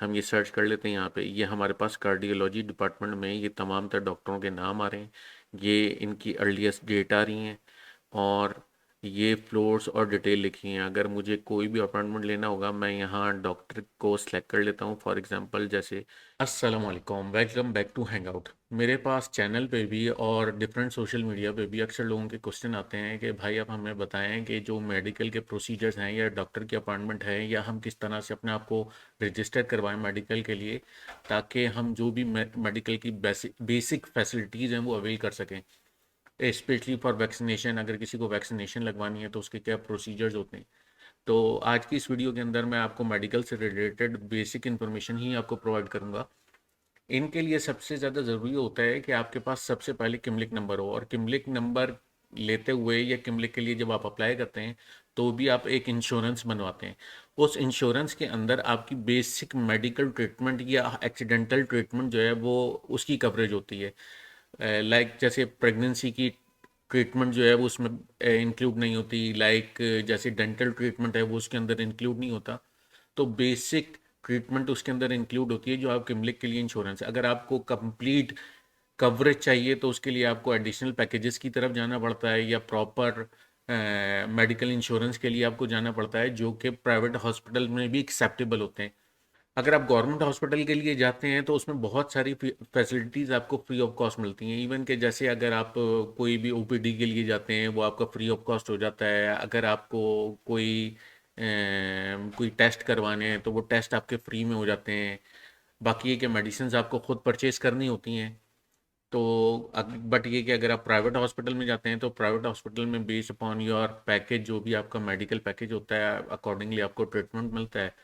हम ये सर्च कर लेते हैं यहाँ पे, ये हमारे पास कार्डियोलॉजी डिपार्टमेंट में ये तमाम तर डॉक्टरों के नाम आ रहे हैं, ये इनकी अर्लीस्ट डेट आ रही हैं, और ये फ्लोर्स और डिटेल लिखी हैं। अगर मुझे कोई भी अपॉइंटमेंट लेना होगा मैं यहाँ डॉक्टर को सिलेक्ट कर लेता हूँ। फॉर एग्जांपल जैसे अस्सलाम वालेकुम, वेलकम बैक टू हैंगआउट। मेरे पास चैनल पे भी और डिफरेंट सोशल मीडिया पे भी अक्सर लोगों के क्वेश्चन आते हैं कि भाई आप हमें बताएं कि जो मेडिकल के प्रोसीजर्स हैं या डॉक्टर की अपॉइंटमेंट है, या हम किस तरह से अपने आप को रजिस्टर करवाएं मेडिकल के लिए, ताकि हम जो भी मेडिकल की बेसिक फैसिलिटीज़ हैं वो अवेल कर सकें। स्पेशली फॉर वैक्सीनेशन, अगर किसी को वैक्सीनेशन लगवानी है तो उसके क्या प्रोसीजर्स होते हैं। तो आज की इस वीडियो के अंदर मैं आपको मेडिकल से रिलेटेड बेसिक इन्फॉर्मेशन ही आपको प्रोवाइड करूंगा। इनके लिए सबसे ज़्यादा ज़रूरी होता है कि आपके पास सबसे पहले किमलिक नंबर हो, और किमलिक नंबर लेते हुए या किमलिक के लिए जब आप अप्लाई करते हैं तो भी आप एक इंश्योरेंस बनवाते हैं। उस इंश्योरेंस के अंदर आपकी बेसिक मेडिकल ट्रीटमेंट या एक्सीडेंटल ट्रीटमेंट जो है वो उसकी कवरेज होती है। लाइक जैसे प्रेगनेंसी की ट्रीटमेंट जो है वो उसमें इंक्लूड नहीं होती, लाइक जैसे डेंटल ट्रीटमेंट है वो उसके अंदर इंक्लूड नहीं होता। तो बेसिक ट्रीटमेंट उसके अंदर इंक्लूड होती है जो आप किमलिक के लिए इंश्योरेंस है। अगर आपको कंप्लीट कवरेज चाहिए तो उसके लिए आपको एडिशनल पैकेजेस की तरफ जाना पड़ता है, या प्रॉपर मेडिकल इंश्योरेंस के लिए आपको जाना पड़ता है, जो कि प्राइवेट हॉस्पिटल में भी एक्सेप्टेबल होते हैं। अगर आप गवर्नमेंट हॉस्पिटल के लिए जाते हैं तो उसमें बहुत सारी फैसिलिटीज़ आपको फ्री ऑफ कॉस्ट मिलती हैं। इवन कि जैसे अगर आप कोई भी ओपीडी के लिए जाते हैं वो आपका फ्री ऑफ कॉस्ट हो जाता है। अगर आपको कोई टेस्ट करवाने हैं तो वो टेस्ट आपके फ्री में हो जाते हैं। बाकी ये कि मेडिसिन आपको खुद परचेज करनी होती हैं। तो बट ये कि अगर आप प्राइवेट हॉस्पिटल में जाते हैं तो प्राइवेट हॉस्पिटल में बेस्ड अपॉन योर पैकेज, जो भी आपका मेडिकल पैकेज होता है, अकॉर्डिंगली आपको ट्रीटमेंट मिलता है।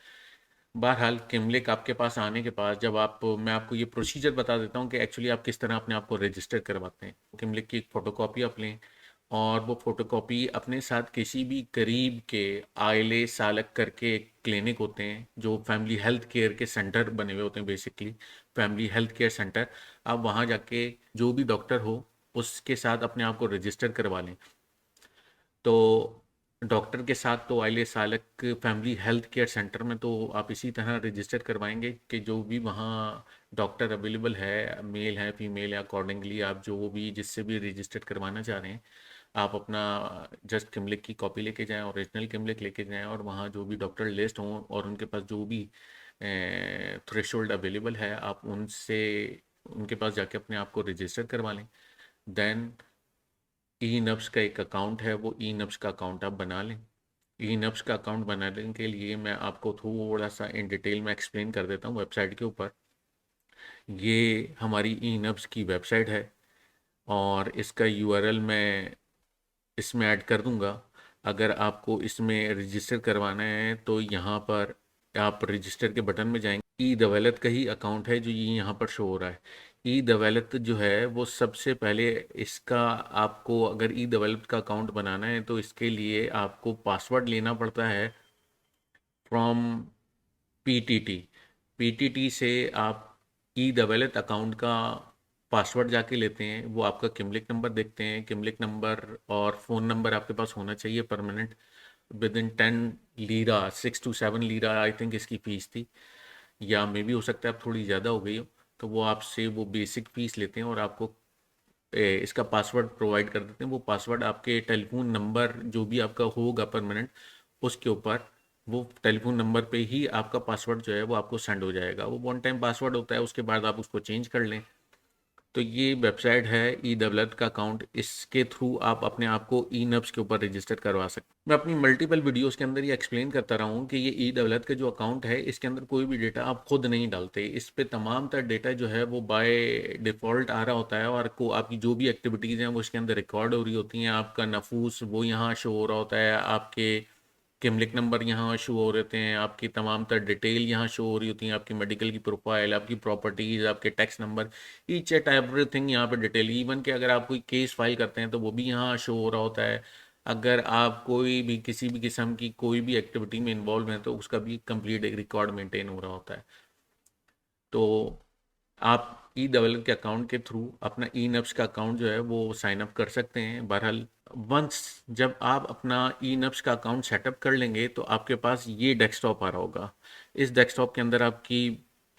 बहरहाल किमलिक आपके पास आने के पास जब आप मैं आपको ये प्रोसीजर बता देता हूँ कि एक्चुअली आप किस तरह अपने आप को रजिस्टर करवाते हैं। किमलिक की एक फ़ोटोकॉपी आप लें, और वो फ़ोटोकॉपी अपने साथ किसी भी करीब के आइले सालक करके एक क्लिनिक होते हैं जो फैमिली हेल्थ केयर के सेंटर बने हुए होते हैं, basically family health care centre. आप वहाँ जाके जो भी डॉक्टर हो उसके साथ अपने आप को रजिस्टर करवा लें। तो डॉक्टर के साथ तो आइले सालक फैमिली हेल्थ केयर सेंटर में तो आप इसी तरह रजिस्टर करवाएंगे कि जो भी वहाँ डॉक्टर अवेलेबल है, मेल है फीमेल है, अकॉर्डिंगली आप जो भी जिससे भी रजिस्टर करवाना चाह रहे हैं आप अपना जस्ट किमलिक की कॉपी लेके जाएं, ओरिजिनल किमलिक लेके जाएं, और वहाँ जो भी डॉक्टर लिस्ट हों और उनके पास जो भी थ्रेशोल्ड अवेलेबल है आप उनसे उनके पास जाके अपने आप को रजिस्टर करवा लें। देन ई नब्स का एक अकाउंट है, वो ई नब्स का अकाउंट आप बना लें। ई नब्स का अकाउंट बनाने के लिए मैं आपको थोड़ा सा इन डिटेल में एक्सप्लेन कर देता हूँ वेबसाइट के ऊपर। ये हमारी ई नब्स की वेबसाइट है, और इसका यूआरएल मैं इसमें ऐड कर दूंगा। अगर आपको इसमें रजिस्टर करवाना है तो यहाँ पर आप रजिस्टर के बटन में जाएंगे। ई दवलत का ही अकाउंट है जो ये यहाँ पर शो हो रहा है। ई दवलत जो है वो सबसे पहले इसका आपको अगर ई दवलत का अकाउंट बनाना है तो इसके लिए आपको पासवर्ड लेना पड़ता है फ्रॉम पीटीटी। पीटीटी से आप ई दवलत अकाउंट का पासवर्ड जाके लेते हैं, वो आपका किमलिक नंबर देखते हैं। किमलिक नंबर और फ़ोन नंबर आपके पास होना चाहिए permanent. With in 10 lira, 6 to 7 lira I think इसकी फ़ीस थी, या मे भी हो सकता है अब थोड़ी ज़्यादा हो गई हो। तो वो आपसे वो बेसिक फ़ीस लेते हैं और आपको इसका पासवर्ड प्रोवाइड कर देते हैं। वो पासवर्ड आपके टेलीफोन नंबर जो भी आपका होगा परमानेंट उसके ऊपर, वो टेलीफोन नंबर पे ही आपका पासवर्ड जो है वो आपको सेंड हो जाएगा। वो वन टाइम पासवर्ड होता है, उसके बाद आप उसको चेंज कर लें। तो ये वेबसाइट है ई दौलत का अकाउंट, इसके थ्रू आप अपने आप को ई नब्स के ऊपर रजिस्टर करवा सकते हैं। मैं अपनी मल्टीपल वीडियोस के अंदर ये एक्सप्लेन करता रहा हूँ कि ये ई दौलत का जो अकाउंट है इसके अंदर कोई भी डेटा आप खुद नहीं डालते। इस पे तमाम तर डेटा जो है वो बाय डिफ़ॉल्ट आ रहा होता है, और को आपकी जो भी एक्टिविटीज़ हैं वो इसके अंदर रिकॉर्ड हो रही होती हैं। आपका नफूस वो यहाँ शो हो रहा होता है, आपके किमलिक नंबर यहाँ शो हो रहे हैं, आपकी तमाम तर डिटेल यहाँ शो हो रही होती हैं, आपकी मेडिकल की प्रोफाइल, आपकी प्रॉपर्टीज़, आपके tax number, each at everything यहाँ पे डिटेल। इवन कि अगर आप कोई केस फाइल करते हैं तो वो भी यहाँ शो हो रहा होता है। अगर आप कोई भी किसी भी किस्म की कोई भी एक्टिविटी में इन्वॉल्व हैं तो उसका भी कंप्लीट एक रिकॉर्ड मेंटेन हो रहा होता है। तो आप ई दौलत के अकाउंट के थ्रू अपना ई नब्स का अकाउंट जो है वो साइन अप कर सकते हैं। बहरहाल वंस जब आप अपना ई नब्स का अकाउंट सेटअप कर लेंगे तो आपके पास ये डेस्कटॉप आ रहा होगा। इस डेस्कटॉप के अंदर आपकी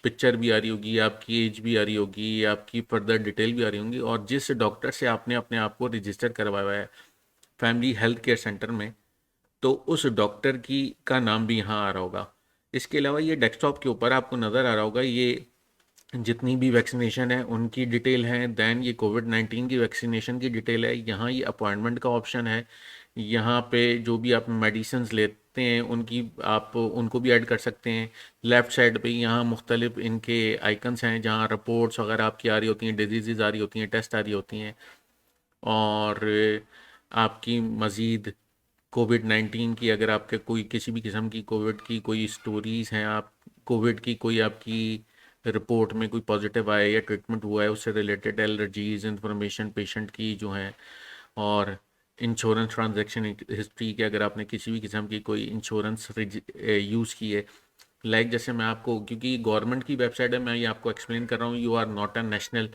पिक्चर भी आ रही होगी, आपकी एज भी आ रही होगी, आपकी फर्दर डिटेल भी आ रही होंगी, और जिस डॉक्टर से आपने अपने आप को रजिस्टर करवाया हुआ है फैमिली हेल्थ केयर सेंटर में, तो उस डॉक्टर की का नाम भी यहाँ आ रहा होगा। इसके अलावा ये डेस्कटॉप के ऊपर आपको नज़र आ रहा होगा, ये जितनी भी वैक्सीनेशन है उनकी डिटेल है। दैन ये कोविड-19 की वैक्सीनेशन की डिटेल है। यहाँ ये अपॉइंटमेंट का ऑप्शन है। यहाँ पे जो भी आप मेडिसिन्स लेते हैं उनकी आप उनको भी ऐड कर सकते हैं। लेफ़्ट साइड पे यहाँ मुख्तलिफ इनके आइकन्स हैं जहाँ रिपोर्ट्स वगैरह आपकी आ रही होती हैं, डिजीज़ आ रही होती हैं, टेस्ट आ रही होती हैं, और आपकी मज़ीद कोविड-19 की अगर आपके कोई किसी भी किस्म की कोविड की कोई स्टोरीज़ हैं, आप कोविड की कोई आपकी रिपोर्ट में कोई पॉजिटिव आया या ट्रीटमेंट हुआ है उससे रिलेटेड एलर्जीज इंफॉर्मेशन पेशेंट की जो हैं, और इंश्योरेंस ट्रांजैक्शन हिस्ट्री के अगर आपने किसी भी किस्म की कोई इंश्योरेंस यूज़ की है, लाइक जैसे मैं आपको, क्योंकि गवर्नमेंट की वेबसाइट है, मैं ये आपको एक्सप्लेन कर रहा हूँ, you are not a national,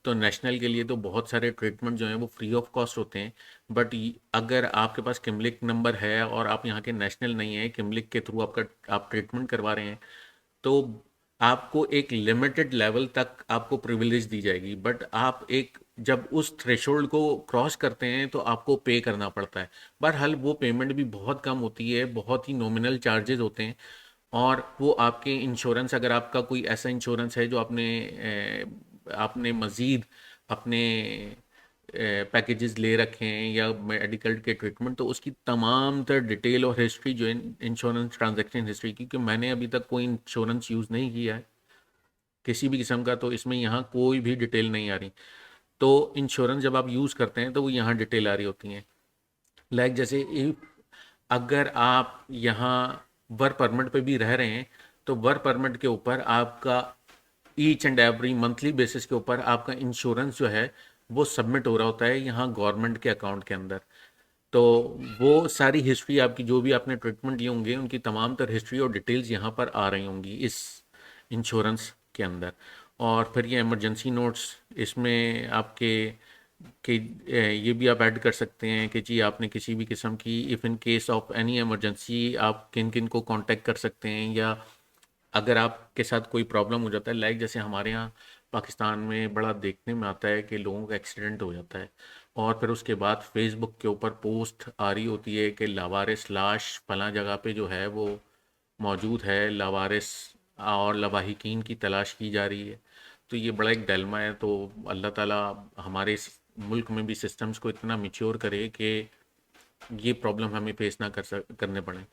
तो नेशनल के लिए तो बहुत सारे ट्रीटमेंट जो हैं वो फ्री ऑफ कॉस्ट होते हैं। बट अगर आपके पास किमलिक नंबर है और आप यहाँ के नेशनल नहीं हैं, किमलिक के थ्रू आपका आप ट्रीटमेंट करवा रहे हैं, तो आपको एक लिमिटेड लेवल तक आपको प्रिविलेज दी जाएगी। बट आप एक जब उस थ्रेशोल्ड को क्रॉस करते हैं तो आपको पे करना पड़ता है। बहरहाल वो पेमेंट भी बहुत कम होती है, बहुत ही नॉमिनल चार्जेस होते हैं, और वो आपके इंश्योरेंस, अगर आपका कोई ऐसा इंश्योरेंस है जो आपने मज़ीद अपने पैकेजेस ले रखे हैं या मेडिकल के ट्रीटमेंट, तो उसकी तमाम तर डिटेल और हिस्ट्री जो है इंश्योरेंस ट्रांजैक्शन हिस्ट्री की, क्योंकि मैंने अभी तक कोई इंश्योरेंस यूज़ नहीं किया है किसी भी किस्म का, तो इसमें यहाँ कोई भी डिटेल नहीं आ रही। तो इंश्योरेंस जब आप यूज़ करते हैं तो वो यहाँ डिटेल आ रही होती हैं। लाइक जैसे अगर आप यहाँ वर्क परमिट पे भी रह रहे हैं, तो वर्क परमिट के ऊपर आपका each and every monthly basis के ऊपर आपका इंश्योरेंस जो है वो सबमिट हो रहा होता है यहाँ गवर्नमेंट के अकाउंट के अंदर। तो वो सारी हिस्ट्री आपकी जो भी आपने ट्रीटमेंट लिए होंगे उनकी तमाम तर हिस्ट्री और डिटेल्स यहाँ पर आ रही होंगी इस इंश्योरेंस के अंदर। और फिर ये इमरजेंसी नोट्स, इसमें आपके कि ये भी आप ऐड कर सकते हैं कि जी आपने किसी भी किस्म की if in case of any emergency आप किन किन को कांटेक्ट कर सकते हैं, या अगर आपके साथ कोई प्रॉब्लम हो जाता है, लाइक जैसे हमारे यहाँ पाकिस्तान में बड़ा देखने में आता है कि लोगों का एक्सीडेंट हो जाता है और फिर उसके बाद फेसबुक के ऊपर पोस्ट आ रही होती है कि लावारिस लाश फलां जगह पे जो है वो मौजूद है, लावारिस और लवाहिकीन की तलाश की जा रही है। तो ये बड़ा एक डलमा है। तो अल्लाह ताला हमारे इस मुल्क में भी सिस्टम्स को इतना मिच्योर करे कि ये प्रॉब्लम हमें फेस ना करने पड़े।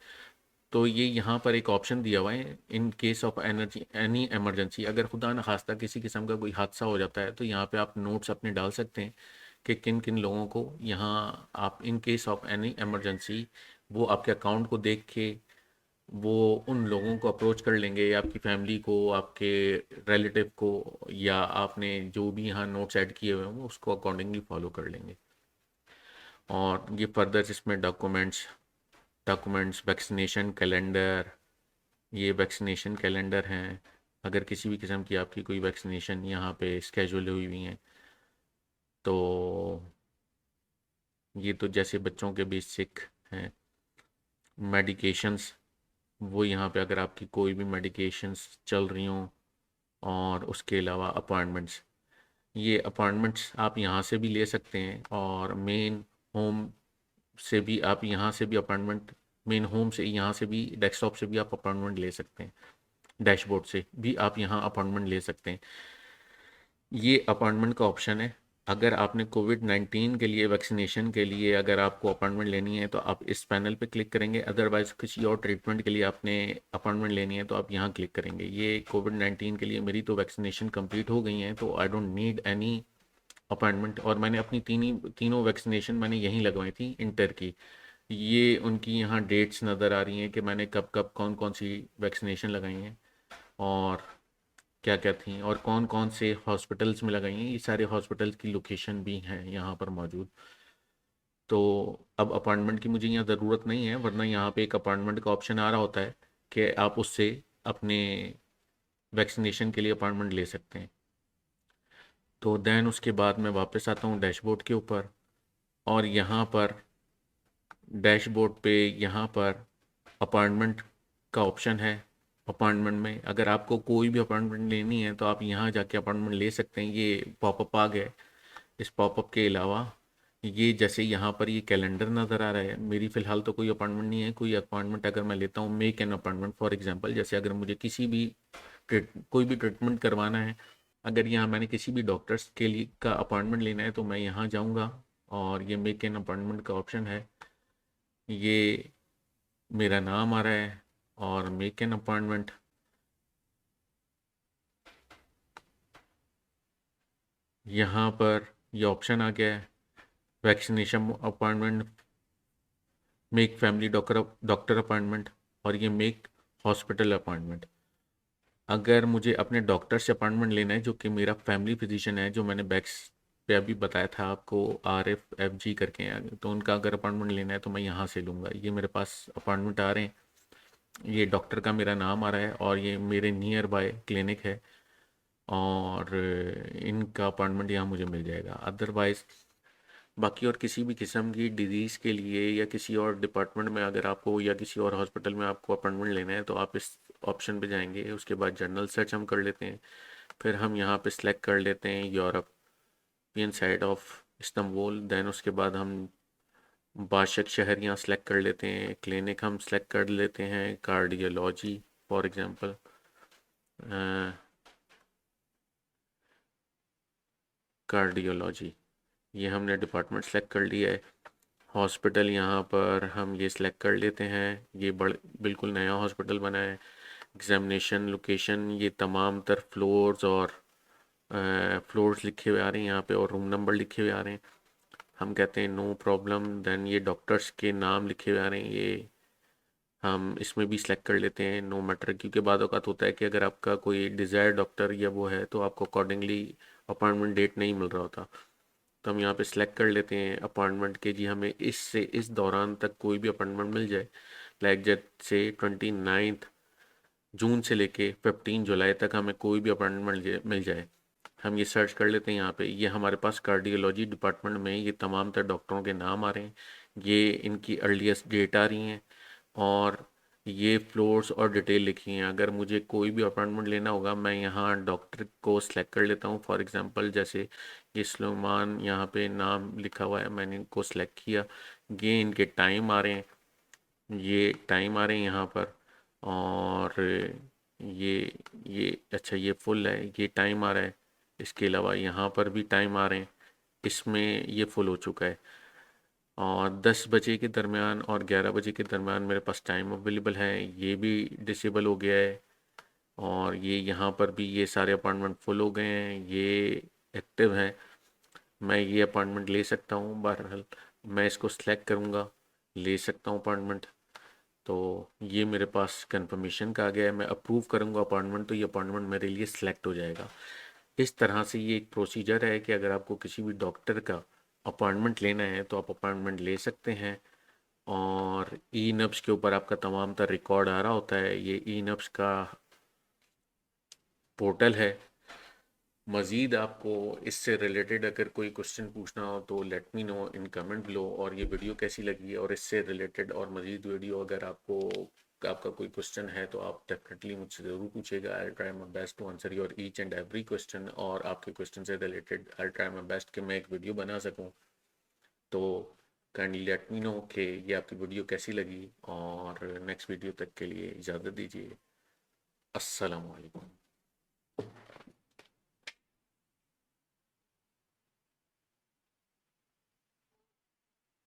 तो ये यहाँ पर एक ऑप्शन दिया हुआ है, in case of energy any emergency, अगर खुदा न खास्ता किसी किस्म का कोई हादसा हो जाता है तो यहाँ पे आप नोट्स अपने डाल सकते हैं कि किन किन लोगों को यहाँ आप in case of any emergency, वो आपके अकाउंट को देख के वो उन लोगों को अप्रोच कर लेंगे, या आपकी फैमिली को, आपके रिलेटिव को, या आपने जो भी यहाँ नोट्स ऐड किए हुए हैं वो उसको अकॉर्डिंगली फॉलो कर लेंगे। और ये फर्दर इसमें डॉक्यूमेंट्स वैक्सीनेशन कैलेंडर, ये वैक्सीनेशन कैलेंडर हैं। अगर किसी भी किस्म की आपकी कोई वैक्सीनेशन यहाँ पे स्केजूल हुई हुई हैं, तो ये तो जैसे बच्चों के बेसिक हैं मेडिकेशंस, वो यहाँ पे अगर आपकी कोई भी मेडिकेशंस चल रही हों, और उसके अलावा अपॉइंटमेंट्स, ये अपॉइंटमेंट्स आप यहाँ से भी ले सकते हैं, और मेन होम से भी आप यहाँ से भी अपॉइंटमेंट, मेन होम से यहाँ से भी डेस्कटॉप से भी आप अपॉइंटमेंट ले सकते हैं, डैशबोर्ड से भी आप यहाँ अपॉइंटमेंट ले सकते हैं। ये अपॉइंटमेंट का ऑप्शन है। अगर आपने कोविड-19 के लिए वैक्सीनेशन के लिए अगर आपको अपॉइंटमेंट लेनी है तो आप इस पैनल पे क्लिक करेंगे, अदरवाइज़ किसी और ट्रीटमेंट के लिए आपने अपॉइंटमेंट लेनी है तो आप यहाँ क्लिक करेंगे। ये कोविड-19 के लिए मेरी तो वैक्सीनेशन कंप्लीट हो गई हैं, तो I don't need any appointment, और मैंने अपनी तीनों वैक्सीनेशन मैंने यहीं लगवाई थी इंटर की। ये उनकी यहाँ डेट्स नज़र आ रही हैं कि मैंने कब कब कौन कौन सी वैक्सीनेशन लगाई हैं और क्या क्या थी, और कौन कौन से हॉस्पिटल्स में लगाई हैं। ये सारे हॉस्पिटल्स की लोकेशन भी हैं यहाँ पर मौजूद। तो अब अपॉइंटमेंट की मुझे यहाँ ज़रूरत नहीं है, वरना यहाँ पे एक अपॉइंटमेंट का ऑप्शन आ रहा होता है कि आप उससे अपने वैक्सीनेशन के लिए अपॉइंटमेंट ले सकते हैं। तो देन उसके बाद मैं वापस आता हूँ डैशबोर्ड के ऊपर, और यहाँ पर डैशबोर्ड पे यहाँ पर अपॉइंटमेंट का ऑप्शन है, अपॉइंटमेंट में अगर आपको कोई भी अपॉइंटमेंट लेनी है तो आप यहाँ जाके अपॉइंटमेंट ले सकते हैं। ये पॉपअप आ गया है। इस पॉपअप के अलावा ये जैसे यहाँ पर ये कैलेंडर नज़र आ रहा है, मेरी फ़िलहाल तो कोई अपॉइंटमेंट नहीं है। कोई अपॉइंटमेंट अगर मैं लेता हूँ, make an appointment for example, जैसे अगर मुझे किसी भी कोई भी ट्रीटमेंट करवाना है, अगर यहाँ मैंने किसी भी डॉक्टर्स के लिए का अपॉइंटमेंट लेना है तो मैं यहाँ जाऊँगा और ये मेक एन अपॉइंटमेंट का ऑप्शन है। ये मेरा नाम आ रहा है और मेक एन अपॉइंटमेंट, यहाँ पर ये ऑप्शन आ गया है। Vaccination appointment, make family doctor doctor appointment, और ये मेक हॉस्पिटल अपॉइंटमेंट। अगर मुझे अपने डॉक्टर से अपॉइंटमेंट लेना है जो कि मेरा फैमिली फिजिशियन है, जो मैंने बैक्स पे अभी बताया था आपको, RFFG करके हैं, तो उनका अगर अपॉइंटमेंट लेना है तो मैं यहाँ से लूँगा। ये मेरे पास अपॉइंटमेंट आ रहे हैं, ये डॉक्टर का मेरा नाम आ रहा है और ये मेरे नियर बाय क्लिनिक है, और इनका अपॉइंटमेंट यहाँ मुझे मिल जाएगा। अदरवाइज़ बाकी और किसी भी किस्म की डिजीज़ के लिए या किसी और डिपार्टमेंट में अगर आपको या किसी और हॉस्पिटल में आपको अपॉइंटमेंट लेना है तो आप इस ऑप्शन पे जाएंगे। उसके बाद जनरल सर्च हम कर लेते हैं, फिर हम यहाँ पे सिलेक्ट कर लेते हैं European side of Istanbul. Then उसके बाद हम बाशक शहर यहाँ सेलेक्ट कर लेते हैं, क्लिनिक हम सेलेक्ट कर लेते हैं कार्डियोलॉजी फॉर एग्ज़ाम्पल। कार्डियोलॉजी, ये हमने डिपार्टमेंट सेलेक्ट कर लिया है। हॉस्पिटल यहाँ पर हम ये सिलेक्ट कर लेते हैं, ये बिल्कुल नया हॉस्पिटल बना है। एग्जामिनेशन लोकेशन, ये तमाम तर फ्लोर्स और फ्लोर्स लिखे हुए आ रहे हैं यहाँ पे, और रूम नंबर लिखे हुए आ रहे हैं। हम कहते हैं नो प्रॉब्लम। देन ये डॉक्टर्स के नाम लिखे हुए आ रहे हैं, ये हम इसमें भी सिलेक्ट कर लेते हैं नो मैटर, क्योंकि बाद औक़ात होता है कि अगर आपका कोई डिज़ायर डॉक्टर या वो है तो आपको अकॉर्डिंगली अपॉइंटमेंट डेट नहीं मिल रहा होता। तो हम यहाँ पे सिलेक्ट कर लेते हैं अपॉइंटमेंट के, जी हमें इससे इस दौरान तक कोई भी अपॉइंटमेंट मिल जाए। लाइक जैसे 29 जून से लेके 15 जुलाई तक हमें कोई भी अपॉइंटमेंट मिल जाए। हम ये सर्च कर लेते हैं यहाँ पे, ये हमारे पास कार्डियोलॉजी डिपार्टमेंट में ये तमाम तर डॉक्टरों के नाम आ रहे हैं, ये इनकी अर्लीस्ट डेट आ रही हैं, और ये फ्लोर्स और डिटेल लिखी हैं। अगर मुझे कोई भी अपॉइंटमेंट लेना होगा मैं यहाँ डॉक्टर को सिलेक्ट कर लेता हूँ। फॉर एग्जांपल जैसे ये सुलेमान यहाँ पे नाम लिखा हुआ है, मैंने इनको सिलेक्ट किया। ये इनके टाइम आ रहे हैं, ये टाइम आ रहे हैं यहाँ पर, और ये अच्छा ये फुल है, ये टाइम आ रहा है। इसके अलावा यहाँ पर भी टाइम आ रहे हैं, इसमें ये फुल हो चुका है। और 10 बजे के दरमियान और 11 बजे के दरमियान मेरे पास टाइम अवेलेबल है, ये भी डिसेबल हो गया है। और ये यहाँ पर भी ये सारे अपॉइंटमेंट फुल हो गए हैं, ये एक्टिव हैं। मैं ये अपॉइंटमेंट ले सकता हूँ, बहरहाल मैं इसको सिलेक्ट करूँगा, ले सकता हूँ अपॉइंटमेंट। तो ये मेरे पास कंफर्मेशन का आ गया है, मैं अप्रूव करूँगा अपॉइंटमेंट तो ये अपॉइंटमेंट मेरे लिए सिलेक्ट हो जाएगा। इस तरह से ये एक प्रोसीजर है कि अगर आपको किसी भी डॉक्टर का अपॉइंटमेंट लेना है तो आप अपॉइंटमेंट ले सकते हैं। और ई नब्स के ऊपर आपका तमाम तर रिकॉर्ड आ रहा होता है, ये ई नब्स का पोर्टल है। मज़ीद आपको इससे रिलेटेड अगर कोई क्वेश्चन पूछना हो तो let me know in comment below. और ये वीडियो कैसी लगी और इससे रिलेटेड और मज़ीद वीडियो अगर आपका कोई क्वेश्चन है तो आप डेफिनेटली मुझसे ज़रूर पूछेगा। I try my best to answer your each and every question, और आपके क्वेश्चन से related I try my best कि मैं एक वीडियो बना सकूँ। तो काइंडली लेट मी नो कि ये आपकी वीडियो कैसी लगी, और नेक्स्ट वीडियो तक के लिए इजाज़त दीजिए। अस्सलाम वालेकुम।